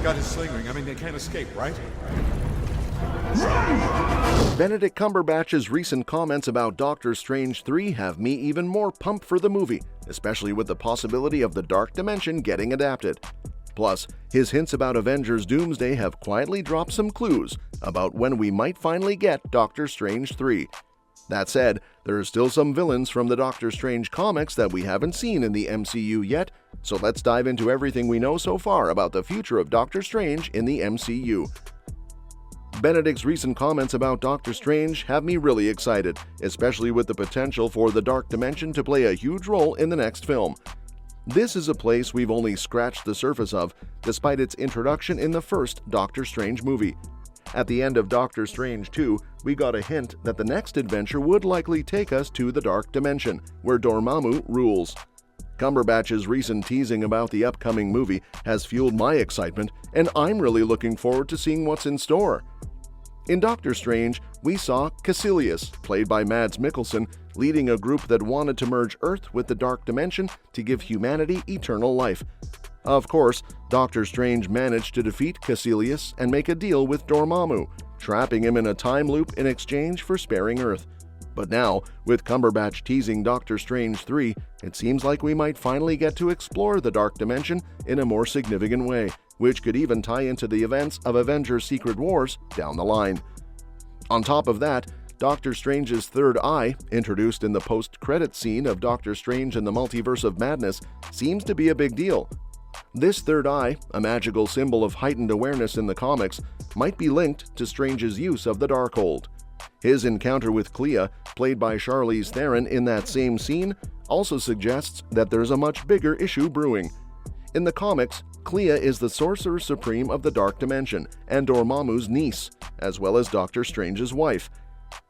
got his sling ring. I mean, they can't escape, right? Benedict Cumberbatch's recent comments about Doctor Strange 3 have me even more pumped for the movie, especially with the possibility of the Dark Dimension getting adapted. Plus, his hints about Avengers Doomsday have quietly dropped some clues about when we might finally get Doctor Strange 3. That said, there are still some villains from the Doctor Strange comics that we haven't seen in the MCU yet, so let's dive into everything we know so far about the future of Doctor Strange in the MCU. Benedict's recent comments about Doctor Strange have me really excited, especially with the potential for the Dark Dimension to play a huge role in the next film. This is a place we've only scratched the surface of, despite its introduction in the first Doctor Strange movie. At the end of Doctor Strange 2, we got a hint that the next adventure would likely take us to the Dark Dimension, where Dormammu rules. Cumberbatch's recent teasing about the upcoming movie has fueled my excitement, and I'm really looking forward to seeing what's in store. In Doctor Strange, we saw Caecilius, played by Mads Mikkelsen, leading a group that wanted to merge Earth with the Dark Dimension to give humanity eternal life. Of course, Doctor Strange managed to defeat Caecilius and make a deal with Dormammu, trapping him in a time loop in exchange for sparing Earth. But now, with Cumberbatch teasing Doctor Strange 3, it seems like we might finally get to explore the Dark Dimension in a more significant way, which could even tie into the events of Avengers Secret Wars down the line. On top of that, Doctor Strange's third eye, introduced in the post-credits scene of Doctor Strange and the Multiverse of Madness, seems to be a big deal. This third eye, a magical symbol of heightened awareness in the comics, might be linked to Strange's use of the Darkhold. His encounter with Clea, played by Charlize Theron in that same scene, also suggests that there's a much bigger issue brewing. In the comics, Clea is the Sorcerer Supreme of the Dark Dimension and Dormammu's niece, as well as Doctor Strange's wife.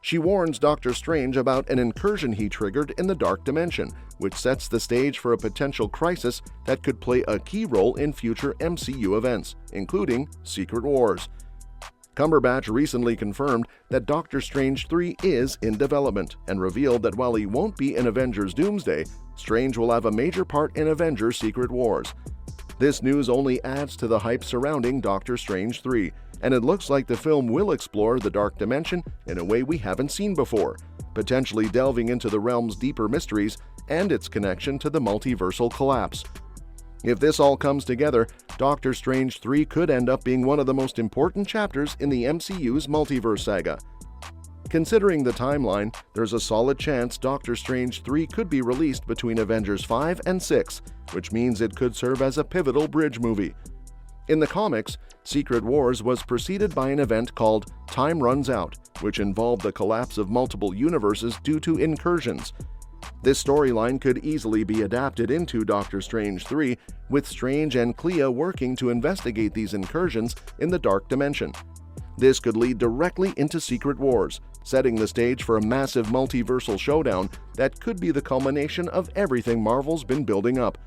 She warns Doctor Strange about an incursion he triggered in the Dark Dimension, which sets the stage for a potential crisis that could play a key role in future MCU events, including Secret Wars. Cumberbatch recently confirmed that Doctor Strange 3 is in development and revealed that while he won't be in Avengers Doomsday, Strange will have a major part in Avengers Secret Wars. This news only adds to the hype surrounding Doctor Strange 3, and it looks like the film will explore the Dark Dimension in a way we haven't seen before, potentially delving into the realm's deeper mysteries and its connection to the multiversal collapse. If this all comes together, Doctor Strange 3 could end up being one of the most important chapters in the MCU's multiverse saga. Considering the timeline, there's a solid chance Doctor Strange 3 could be released between Avengers 5 and 6, which means it could serve as a pivotal bridge movie. In the comics, Secret Wars was preceded by an event called Time Runs Out, which involved the collapse of multiple universes due to incursions. This storyline could easily be adapted into Doctor Strange 3, with Strange and Clea working to investigate these incursions in the Dark Dimension. This could lead directly into Secret Wars, setting the stage for a massive multiversal showdown that could be the culmination of everything Marvel's been building up.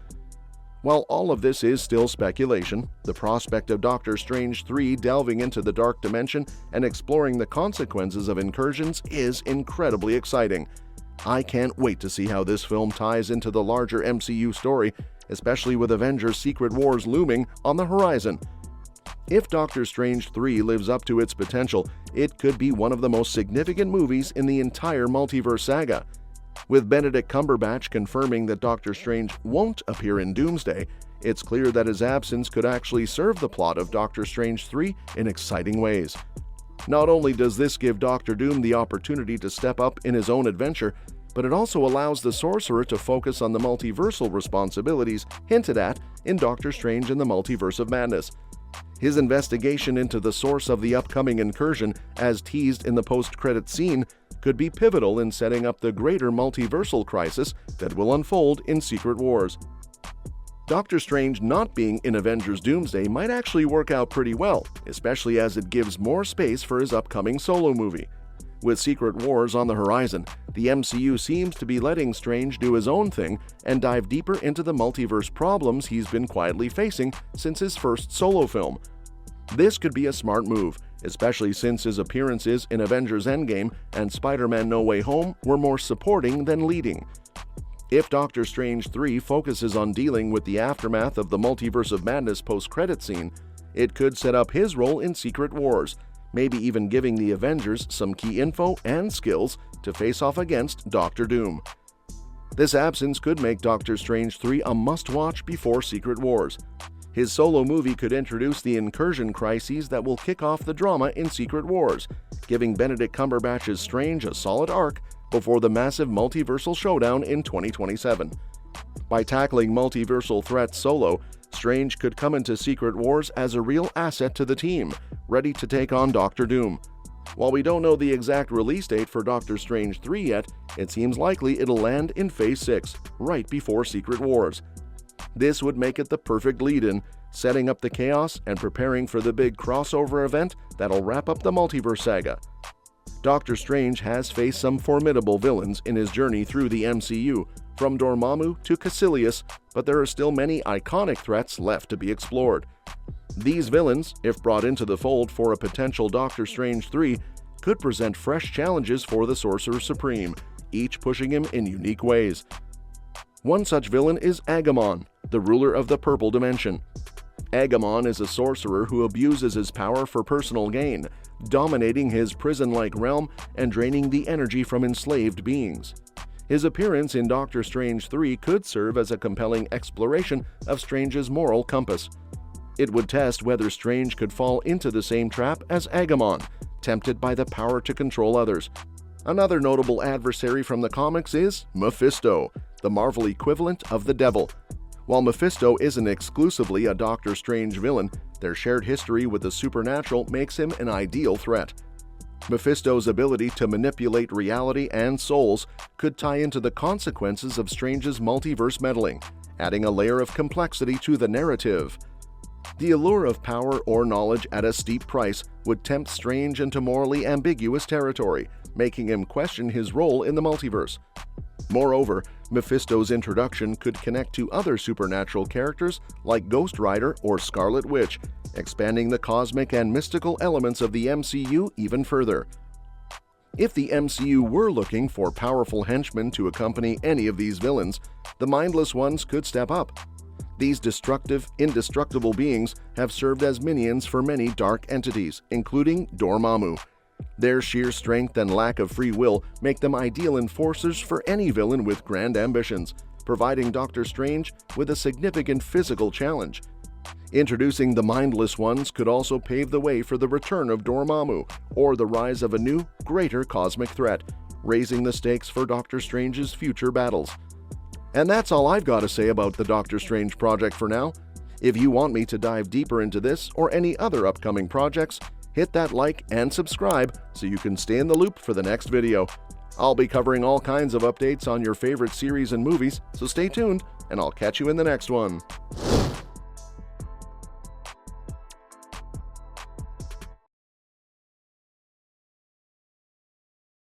While all of this is still speculation, the prospect of Doctor Strange 3 delving into the Dark Dimension and exploring the consequences of incursions is incredibly exciting. I can't wait to see how this film ties into the larger MCU story, especially with Avengers Secret Wars looming on the horizon. If Doctor Strange 3 lives up to its potential, it could be one of the most significant movies in the entire multiverse saga. With Benedict Cumberbatch confirming that Doctor Strange won't appear in Doomsday, it's clear that his absence could actually serve the plot of Doctor Strange 3 in exciting ways. Not only does this give Doctor Doom the opportunity to step up in his own adventure, but it also allows the Sorcerer to focus on the multiversal responsibilities hinted at in Doctor Strange and the Multiverse of Madness. His investigation into the source of the upcoming incursion, as teased in the post-credits scene, could be pivotal in setting up the greater multiversal crisis that will unfold in Secret Wars. Doctor Strange not being in Avengers Doomsday might actually work out pretty well, especially as it gives more space for his upcoming solo movie. With Secret Wars on the horizon, the MCU seems to be letting Strange do his own thing and dive deeper into the multiverse problems he's been quietly facing since his first solo film. This could be a smart move, especially since his appearances in Avengers Endgame and Spider-Man No Way Home were more supporting than leading. If Doctor Strange 3 focuses on dealing with the aftermath of the Multiverse of Madness post-credit scene, it could set up his role in Secret Wars, maybe even giving the Avengers some key info and skills to face off against Doctor Doom. This absence could make Doctor Strange 3 a must-watch before Secret Wars. His solo movie could introduce the incursion crises that will kick off the drama in Secret Wars, giving Benedict Cumberbatch's Strange a solid arc before the massive multiversal showdown in 2027. By tackling multiversal threats solo, Strange could come into Secret Wars as a real asset to the team, ready to take on Doctor Doom. While we don't know the exact release date for Doctor Strange 3 yet, it seems likely it'll land in Phase 6, right before Secret Wars. This would make it the perfect lead-in, setting up the chaos and preparing for the big crossover event that'll wrap up the multiverse saga. Doctor Strange has faced some formidable villains in his journey through the MCU, from Dormammu to Caecilius, but there are still many iconic threats left to be explored. These villains, if brought into the fold for a potential Doctor Strange 3, could present fresh challenges for the Sorcerer Supreme, each pushing him in unique ways. One such villain is Agamon, the ruler of the Purple Dimension. Agamon is a sorcerer who abuses his power for personal gain, dominating his prison-like realm and draining the energy from enslaved beings. His appearance in Doctor Strange 3 could serve as a compelling exploration of Strange's moral compass. It would test whether Strange could fall into the same trap as Agamon, tempted by the power to control others. Another notable adversary from the comics is Mephisto, the Marvel equivalent of the Devil. While Mephisto isn't exclusively a Doctor Strange villain, their shared history with the supernatural makes him an ideal threat. Mephisto's ability to manipulate reality and souls could tie into the consequences of Strange's multiverse meddling, adding a layer of complexity to the narrative. The allure of power or knowledge at a steep price would tempt Strange into morally ambiguous territory, making him question his role in the multiverse. Moreover, Mephisto's introduction could connect to other supernatural characters like Ghost Rider or Scarlet Witch, expanding the cosmic and mystical elements of the MCU even further. If the MCU were looking for powerful henchmen to accompany any of these villains, the mindless ones could step up. These destructive, indestructible beings have served as minions for many dark entities, including Dormammu. Their sheer strength and lack of free will make them ideal enforcers for any villain with grand ambitions, providing Doctor Strange with a significant physical challenge. Introducing the Mindless Ones could also pave the way for the return of Dormammu or the rise of a new, greater cosmic threat, raising the stakes for Doctor Strange's future battles. And that's all I've got to say about the Doctor Strange project for now. If you want me to dive deeper into this or any other upcoming projects, hit that like and subscribe so you can stay in the loop for the next video. I'll be covering all kinds of updates on your favorite series and movies, so stay tuned, and I'll catch you in the next one.